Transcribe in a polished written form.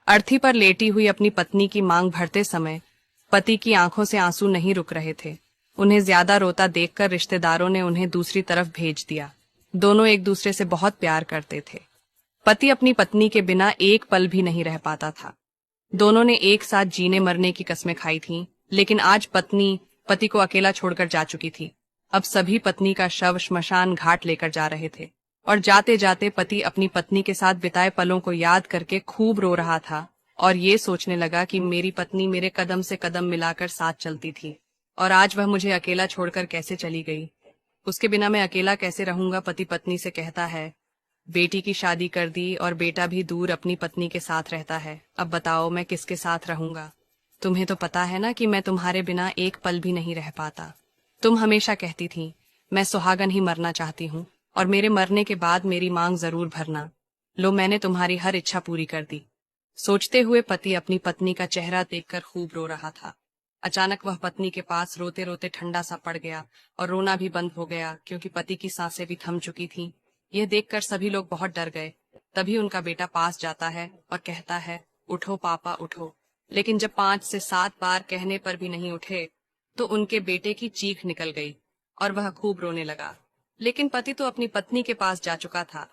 अर्थी पर लेटी हुई अपनी पत्नी की मांग भरते समय पति की आंखों से आंसू नहीं रुक रहे थे। उन्हें ज्यादा रोता देखकर रिश्तेदारों ने उन्हें दूसरी तरफ भेज दिया। दोनों एक दूसरे से बहुत प्यार करते थे। पति अपनी पत्नी के बिना एक पल भी नहीं रह पाता था। दोनों ने एक साथ जीने मरने की कस्में खाई थीं, लेकिन आज पत्नी पति को अकेला छोड़कर जा चुकी थी। अब सभी पत्नी का शव श्मशान घाट लेकर जा रहे थे और जाते जाते पति अपनी पत्नी के साथ बिताए पलों को याद करके खूब रो रहा था और ये सोचने लगा कि मेरी पत्नी मेरे कदम से कदम मिलाकर साथ चलती थी और आज वह मुझे अकेला छोड़कर कैसे चली गई। उसके बिना मैं अकेला कैसे रहूंगा। पति पत्नी से कहता है, बेटी की शादी कर दी और बेटा भी दूर अपनी पत्नी के साथ रहता है। अब बताओ मैं किसके साथ रहूंगा। तुम्हें तो पता है ना कि मैं तुम्हारे बिना एक पल भी नहीं रह पाता। तुम हमेशा कहती थी मैं सुहागन ही मरना चाहती हूँ और मेरे मरने के बाद मेरी मांग जरूर भरना। लो मैंने तुम्हारी हर इच्छा पूरी कर दी। सोचते हुए पति अपनी पत्नी का चेहरा देखकर खूब रो रहा था। अचानक वह पत्नी के पास रोते रोते ठंडा सा पड़ गया और रोना भी बंद हो गया क्योंकि पति की सांसें भी थम चुकी थीं। यह देखकर सभी लोग बहुत डर गए। तभी उनका बेटा पास जाता है और कहता है, उठो पापा उठो। लेकिन जब 5 से 7 बार कहने पर भी नहीं उठे तो उनके बेटे की चीख निकल गई और वह खूब रोने लगा। लेकिन पति तो अपनी पत्नी के पास जा चुका था